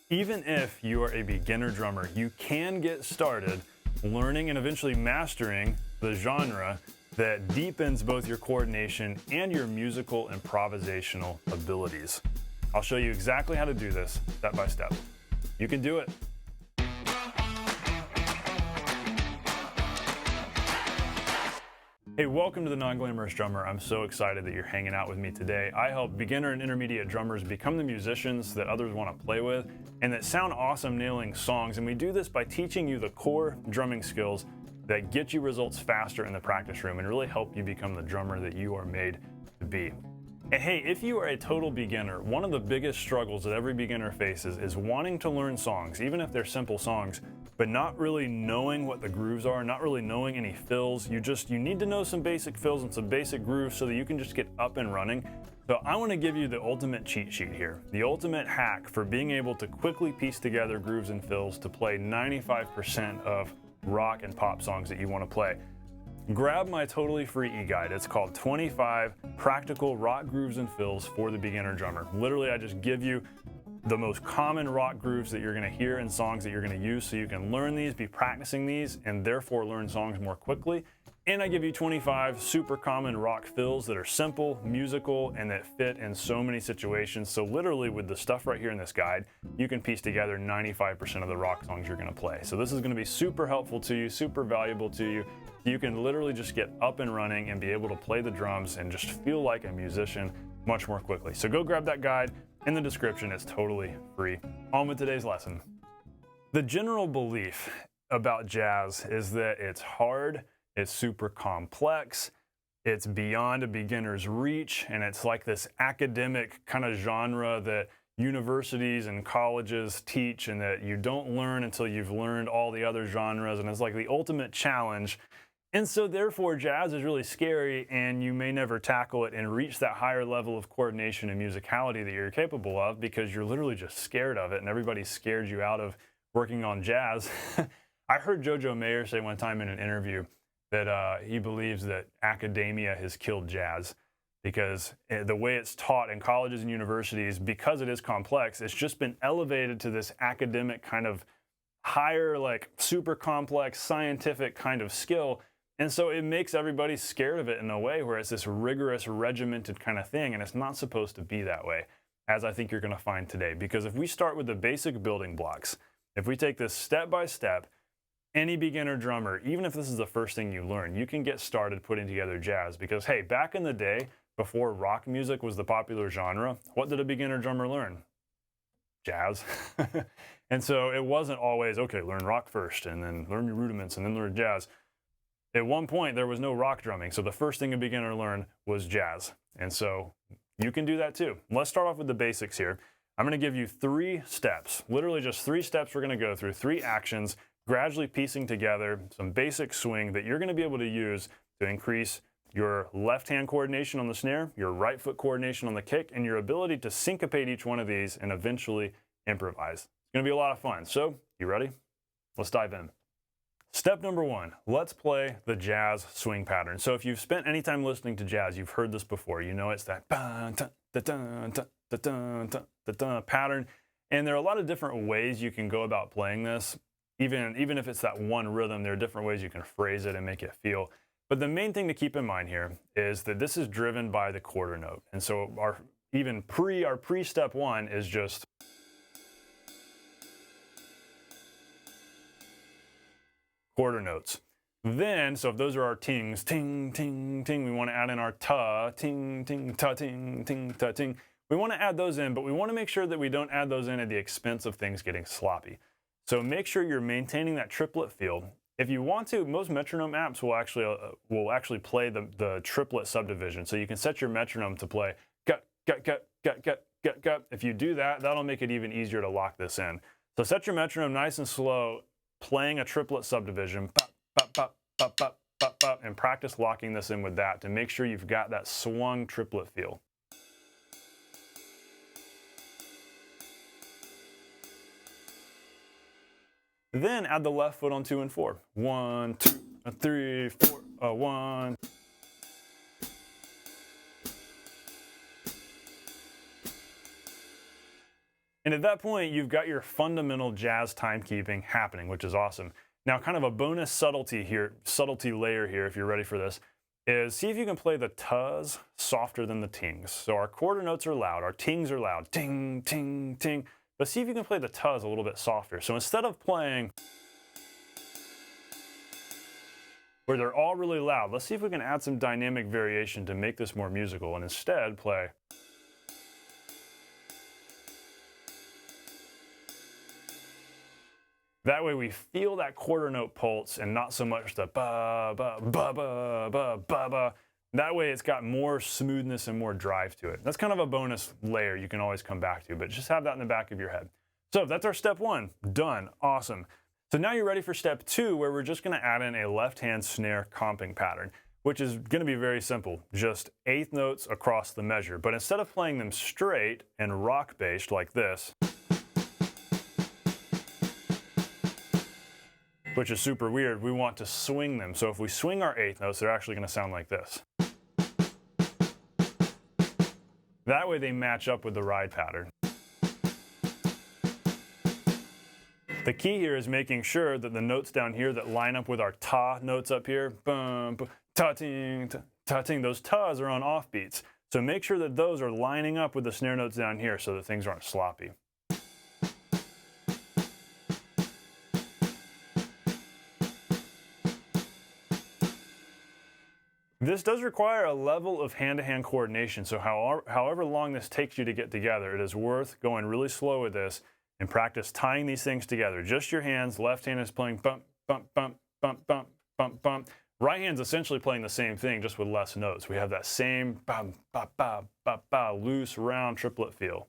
Even if you are a beginner drummer, you can get started learning and eventually mastering the genre that deepens both your coordination and your musical improvisational abilities. I'll show you exactly how to do this step by step. You can do it. Hey, welcome to the Non-Glamorous Drummer. I'm so excited that you're hanging out with me today. I help beginner and intermediate drummers become the musicians that others want to play with and that sound awesome nailing songs. And we do this by teaching you the core drumming skills that get you results faster in the practice room and really help you become the drummer that you are made to be. And hey, if you are a total beginner, one of the biggest struggles that every beginner faces is wanting to learn songs, even if they're simple songs, but not really knowing what the grooves are, not really knowing any fills. You need to know some basic fills and some basic grooves so that you can just get up and running. So I want to give you the ultimate cheat sheet here, the ultimate hack for being able to quickly piece together grooves and fills to play 95% of rock and pop songs that you want to play. Grab my totally free e-guide. It's called 25 Practical Rock Grooves and Fills for the Beginner Drummer. Literally, I just give you the most common rock grooves that you're going to hear in songs that you're going to use so you can learn these, be practicing these, and therefore learn songs more quickly. And I give you 25 super common rock fills that are simple, musical, and that fit in so many situations. So literally with the stuff right here in this guide, you can piece together 95% of the rock songs you're going to play. So this is going to be super helpful to you, super valuable to you. You can literally just get up and running and be able to play the drums and just feel like a musician much more quickly. So go grab that guide in the description. It's totally free. On with today's lesson. The general belief about jazz is that it's hard, it's super complex, it's beyond a beginner's reach, and it's like this academic kind of genre that universities and colleges teach and that you don't learn until you've learned all the other genres, and it's like the ultimate challenge. And so therefore jazz is really scary and you may never tackle it and reach that higher level of coordination and musicality that you're capable of because you're literally just scared of it and everybody scared you out of working on jazz. I heard Jojo Mayer say one time in an interview that he believes that academia has killed jazz because the way it's taught in colleges and universities, because it is complex, it's just been elevated to this academic kind of higher, like super complex scientific kind of skill. And so it makes everybody scared of it in a way where it's this rigorous, regimented kind of thing, and it's not supposed to be that way, as I think you're going to find today. Because if we start with the basic building blocks, if we take this step by step, any beginner drummer, even if this is the first thing you learn, you can get started putting together jazz. Because hey, back in the day, before rock music was the popular genre, what did a beginner drummer learn? Jazz. And so it wasn't always, okay, learn rock first, and then learn your rudiments, and then learn jazz. At one point, there was no rock drumming, so the first thing a beginner learned was jazz. And so you can do that too. Let's start off with the basics here. I'm going to give you 3 steps, literally just 3 steps we're going to go through, 3 actions, gradually piecing together some basic swing that you're going to be able to use to increase your left hand coordination on the snare, your right foot coordination on the kick, and your ability to syncopate each one of these and eventually improvise. It's going to be a lot of fun. So, you ready? Let's dive in. Step number 1, let's play the jazz swing pattern. So if you've spent any time listening to jazz, you've heard this before. You know it's that pattern. And there are a lot of different ways you can go about playing this. Even if it's that one rhythm, there are different ways you can phrase it and make it feel. But the main thing to keep in mind here is that this is driven by the quarter note. And so our pre-step 1 is just quarter notes. Then, so if those are our tings, ting, ting, ting, we want to add in our ta, ting, ting, ta, ting, ting, ta, ting. We want to add those in, but we want to make sure that we don't add those in at the expense of things getting sloppy. So make sure you're maintaining that triplet feel. If you want to, most metronome apps will actually play the triplet subdivision. So you can set your metronome to play gut, gut, gut, gut, gut, gut, gut. If you do that, that'll make it even easier to lock this in. So set your metronome nice and slow, playing a triplet subdivision, bop, bop, bop, bop, bop, bop, bop, and practice locking this in with that to make sure you've got that swung triplet feel. Then add the left foot on 2 and 4. 1, 2, 3, 4, 1. And at that point, you've got your fundamental jazz timekeeping happening, which is awesome. Now, kind of a bonus subtlety layer here, if you're ready for this, is see if you can play the tuz softer than the tings. So our quarter notes are loud, our tings are loud, ting, ting, ting. But see if you can play the tuz a little bit softer. So instead of playing where they're all really loud, let's see if we can add some dynamic variation to make this more musical, and instead play. That way we feel that quarter note pulse and not so much the ba, ba, ba, ba, ba, ba, ba. That way it's got more smoothness and more drive to it. That's kind of a bonus layer you can always come back to, but just have that in the back of your head. So that's our step one, done, awesome. So now you're ready for step two, where we're just gonna add in a left-hand snare comping pattern, which is gonna be very simple, just eighth notes across the measure. But instead of playing them straight and rock-based like this, which is super weird, we want to swing them. So if we swing our eighth notes, they're actually gonna sound like this. That way they match up with the ride pattern. The key here is making sure that the notes down here that line up with our ta notes up here, bum, bum, ta-ting, ta-ting, those tas are on offbeats. So make sure that those are lining up with the snare notes down here so that things aren't sloppy. This does require a level of hand-to-hand coordination, so however long this takes you to get together, it is worth going really slow with this and practice tying these things together. Just your hands, left hand is playing bump, bump, bump, bump, bump, bump, bump. Right hand's essentially playing the same thing, just with less notes. We have that same ba, ba, ba, ba, ba, loose, round triplet feel.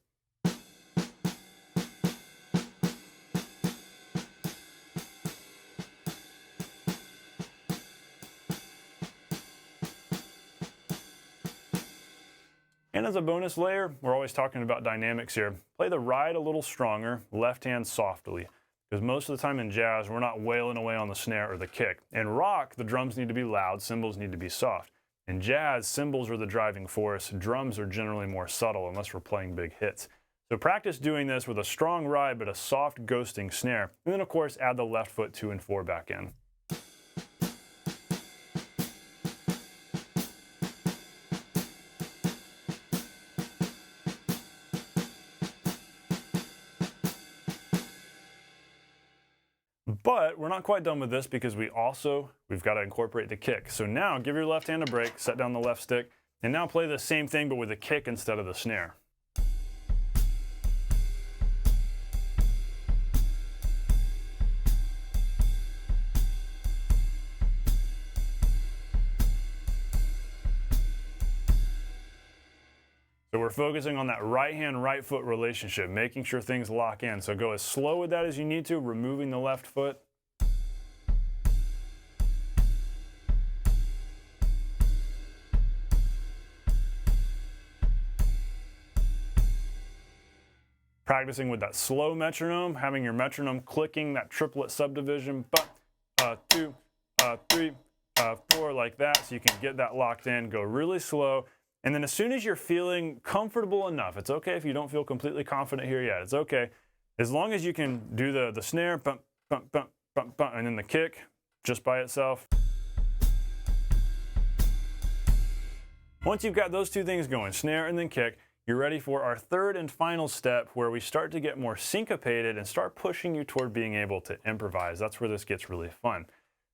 And as a bonus layer, we're always talking about dynamics here. Play the ride a little stronger, left hand softly. Because most of the time in jazz, we're not wailing away on the snare or the kick. In rock, the drums need to be loud, cymbals need to be soft. In jazz, cymbals are the driving force, drums are generally more subtle unless we're playing big hits. So practice doing this with a strong ride but a soft ghosting snare. And then of course, add the left foot 2 and 4 back in. But we're not quite done with this because we've got to incorporate the kick. So now give your left hand a break, set down the left stick, and now play the same thing but with a kick instead of the snare. So we're focusing on that right hand, right foot relationship, making sure things lock in. So go as slow with that as you need to, removing the left foot. Practicing with that slow metronome, having your metronome clicking that triplet subdivision, 2, 3, 4, like that, so you can get that locked in, go really slow. And then as soon as you're feeling comfortable enough, it's okay if you don't feel completely confident here yet, it's okay. As long as you can do the snare, bump, bump, bump, bump, bump, and then the kick just by itself. Once you've got those two things going, snare and then kick, you're ready for our third and final step where we start to get more syncopated and start pushing you toward being able to improvise. That's where this gets really fun.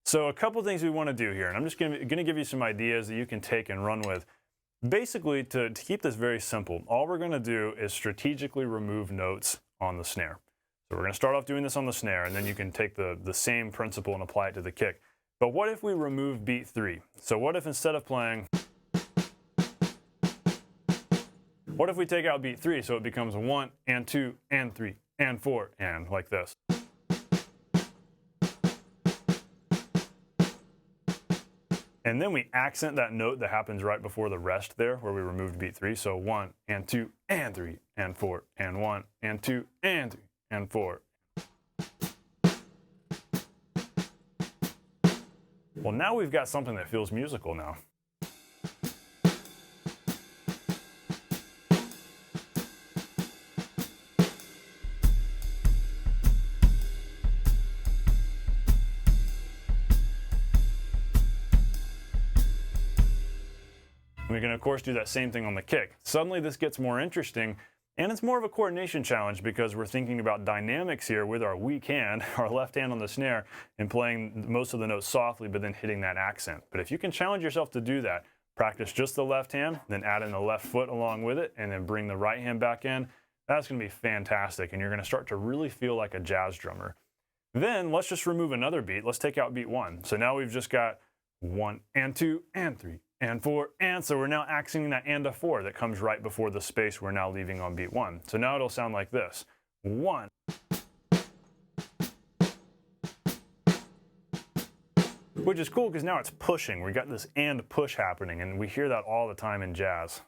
So a couple things we want to do here, and I'm just going to give you some ideas that you can take and run with. Basically, to keep this very simple, all we're going to do is strategically remove notes on the snare. So we're going to start off doing this on the snare, and then you can take the same principle and apply it to the kick. But what if we remove beat 3? So what if instead of playing, what if we take out beat 3 so it becomes 1 and 2 and 3 and 4 and like this? And then we accent that note that happens right before the rest there where we removed beat 3. So 1 and 2 and 3 and 4 and 1 and 2 and 3 and 4. Well, now we've got something that feels musical now. We can, of course, do that same thing on the kick. Suddenly, this gets more interesting, and it's more of a coordination challenge because we're thinking about dynamics here with our weak hand, our left hand on the snare, and playing most of the notes softly, but then hitting that accent. But if you can challenge yourself to do that, practice just the left hand, then add in the left foot along with it, and then bring the right hand back in, that's going to be fantastic, and you're going to start to really feel like a jazz drummer. Then let's just remove another beat. Let's take out beat 1. So now we've just got 1 and 2 and 3 and 4, and so we're now accenting that and a 4 that comes right before the space we're now leaving on beat 1. So now it'll sound like this. 1. Which is cool because now it's pushing. We got this and push happening, and we hear that all the time in jazz.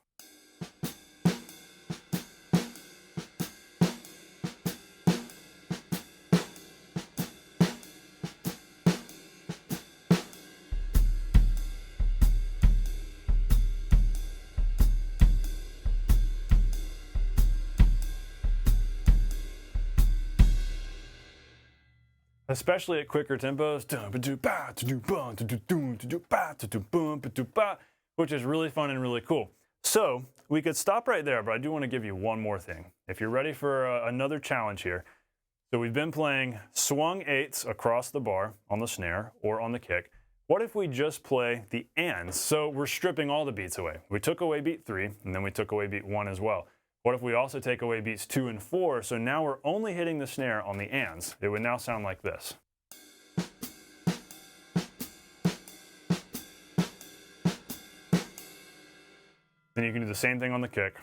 Especially at quicker tempos, which is really fun and really cool. So we could stop right there, but I do want to give you one more thing. If you're ready for another challenge here. So we've been playing swung 8s across the bar on the snare or on the kick. What if we just play the ands? So we're stripping all the beats away. We took away beat 3, and then we took away beat 1 as well. What if we also take away beats 2 and 4, so now we're only hitting the snare on the ands? It would now sound like this. Then you can do the same thing on the kick.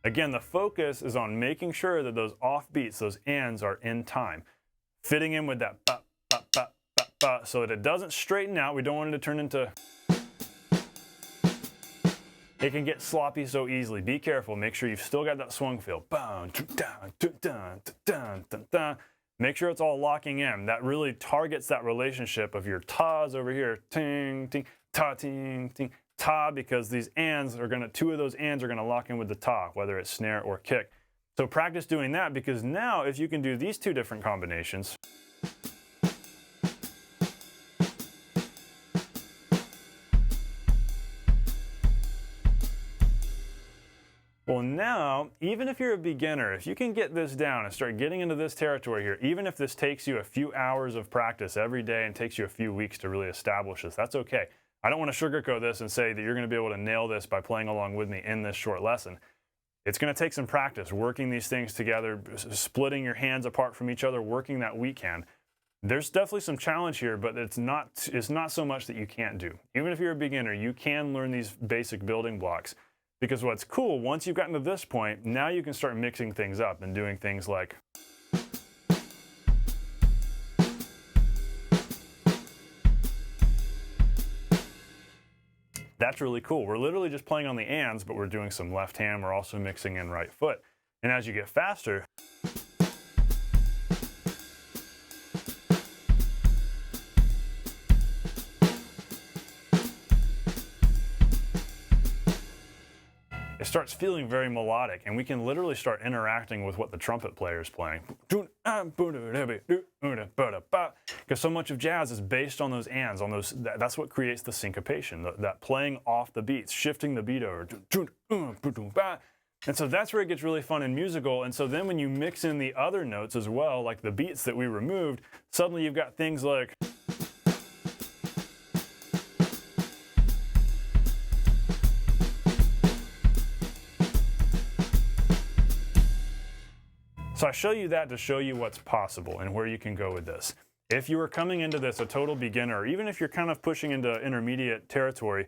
Again, the focus is on making sure that those off beats, those ands, are in time. Fitting in with that ba, ba, ba, ba, ba, so that it doesn't straighten out. We don't want it to turn into... It can get sloppy so easily. Be careful. Make sure you've still got that swung feel. Make sure it's all locking in. That really targets that relationship of your tas over here. Ting, ting, ta, ting, ting, ta, because these ands are going to, 2 of those ands are going to lock in with the ta, whether it's snare or kick. So practice doing that, because now if you can do these 2 different combinations, well, now, even if you're a beginner, if you can get this down and start getting into this territory here, even if this takes you a few hours of practice every day and takes you a few weeks to really establish this, that's okay. I don't want to sugarcoat this and say that you're going to be able to nail this by playing along with me in this short lesson. It's going to take some practice, working these things together, splitting your hands apart from each other, working that weak hand. There's definitely some challenge here, but it's not so much that you can't do. Even if you're a beginner, you can learn these basic building blocks. Because what's cool, once you've gotten to this point, now you can start mixing things up and doing things like... That's really cool. We're literally just playing on the ands, but we're doing some left hand. We're also mixing in right foot. And as you get faster... it starts feeling very melodic, and we can literally start interacting with what the trumpet player is playing. Because so much of jazz is based on those ands, on those. That's what creates the syncopation, that playing off the beats, shifting the beat over. And so that's where it gets really fun and musical. And so then when you mix in the other notes as well, like the beats that we removed, suddenly you've got things like... So I show you that to show you what's possible and where you can go with this. If you are coming into this a total beginner, or even if you're kind of pushing into intermediate territory,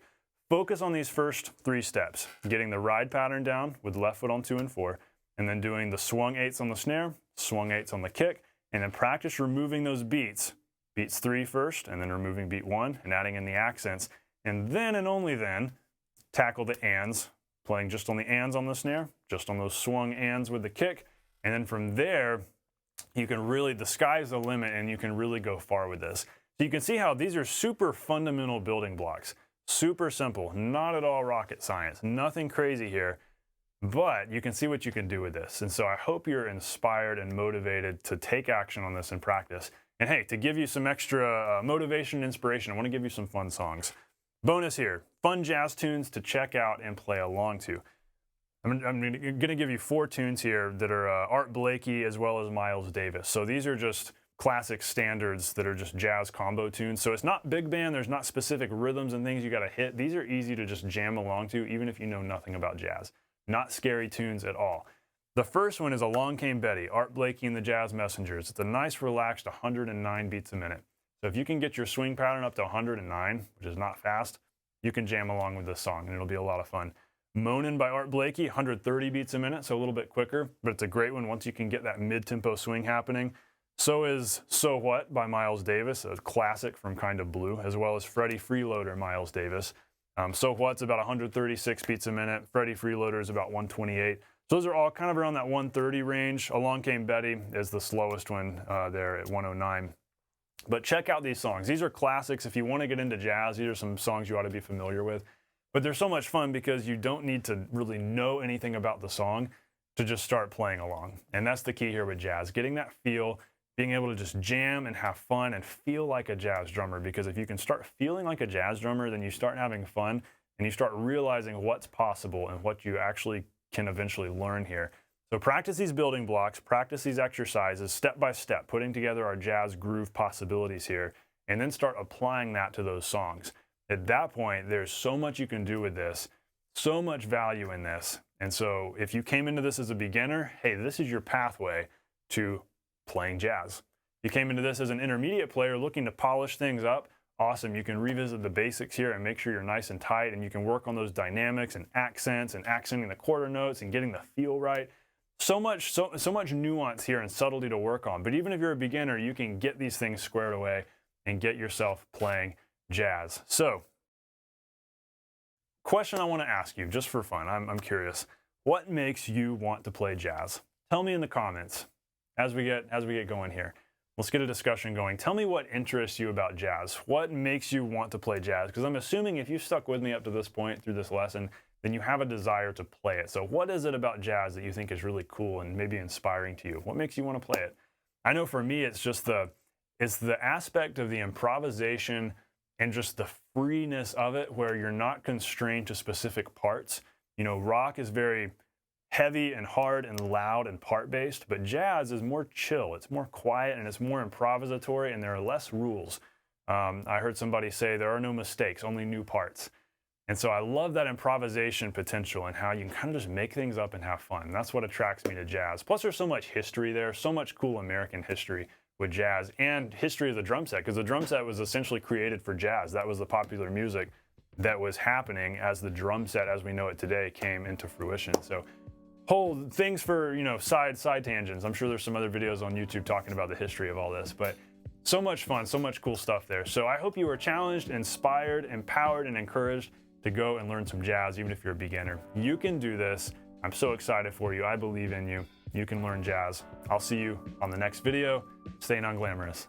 focus on these first 3 steps. Getting the ride pattern down with left foot on 2 and 4, and then doing the swung 8s on the snare, swung 8s on the kick, and then practice removing those beats. Beats 3 first, and then removing beat 1, and adding in the accents. And then and only then, tackle the ands, playing just on the ands on the snare, just on those swung ands with the kick. And then from there, you can really, the sky's the limit, and you can really go far with this. So you can see how these are super fundamental building blocks. Super simple, not at all rocket science, nothing crazy here, but you can see what you can do with this. And so I hope you're inspired and motivated to take action on this in practice And hey, to give you some extra motivation and inspiration, I want to give you some fun songs. Bonus here, fun jazz tunes to check out and play along to. I'm going to give you 4 tunes here that are Art Blakey as well as Miles Davis. So these are just classic standards that are just jazz combo tunes. So it's not big band, there's not specific rhythms and things you got to hit. These are easy to just jam along to, even if you know nothing about jazz. Not scary tunes at all. The first one is Along Came Betty, Art Blakey and the Jazz Messengers. It's a nice, relaxed 109 beats a minute. So if you can get your swing pattern up to 109, which is not fast, you can jam along with this song, and it'll be a lot of fun. Moanin' by Art Blakey, 130 beats a minute, so a little bit quicker, but it's a great one once you can get that mid-tempo swing happening. So is So What by Miles Davis, a classic from Kind of Blue, as well as Freddie Freeloader, Miles Davis. So What's about 136 beats a minute. Freddie Freeloader is about 128. So those are all kind of around that 130 range. Along Came Betty is the slowest one there at 109. But check out these songs. These are classics. If you want to get into jazz, these are some songs you ought to be familiar with. But they're so much fun because you don't need to really know anything about the song to just start playing along. And that's the key here with jazz, getting that feel, being able to just jam and have fun and feel like a jazz drummer. Because if you can start feeling like a jazz drummer, then you start having fun and you start realizing what's possible and what you actually can eventually learn here. So practice these building blocks, practice these exercises step by step, putting together our jazz groove possibilities here, and then start applying that to those songs. At that point, there's so much you can do with this, so much value in this. And so if you came into this as a beginner, hey, this is your pathway to playing jazz. If you came into this as an intermediate player looking to polish things up, awesome. You can revisit the basics here and make sure you're nice and tight, and you can work on those dynamics and accenting the quarter notes and getting the feel right. So much nuance here and subtlety to work on. But even if you're a beginner, you can get these things squared away and get yourself playing jazz. So, question I want to ask you, just for fun, I'm curious. What makes you want to play jazz? Tell me in the comments as we get going here. Let's get a discussion going. Tell me what interests you about jazz. What makes you want to play jazz? Because I'm assuming if you stuck with me up to this point through this lesson, then you have a desire to play it. So what is it about jazz that you think is really cool and maybe inspiring to you? What makes you want to play it? I know for me, it's just the aspect of the improvisation and just the freeness of it, where you're not constrained to specific parts. You know, rock is very heavy and hard and loud and part-based, but jazz is more chill. It's more quiet and it's more improvisatory, and there are less rules. I heard somebody say there are no mistakes, only new parts. And so I love that improvisation potential and how you can kind of just make things up and have fun. That's what attracts me to jazz. Plus, there's so much history there, so much cool American history with jazz, and history of the drum set, because the drum set was essentially created for jazz. That was the popular music that was happening as the drum set as we know it today came into fruition. So whole things for, you know, side tangents. I'm sure there's some other videos on YouTube talking about the history of all this, but so much fun, so much cool stuff there. So I hope you were challenged, inspired, empowered, and encouraged to go and learn some jazz, even if you're a beginner. You can do this. I'm so excited for you. I believe in you. You can learn jazz. I'll see you on the next video. Stay non-glamorous.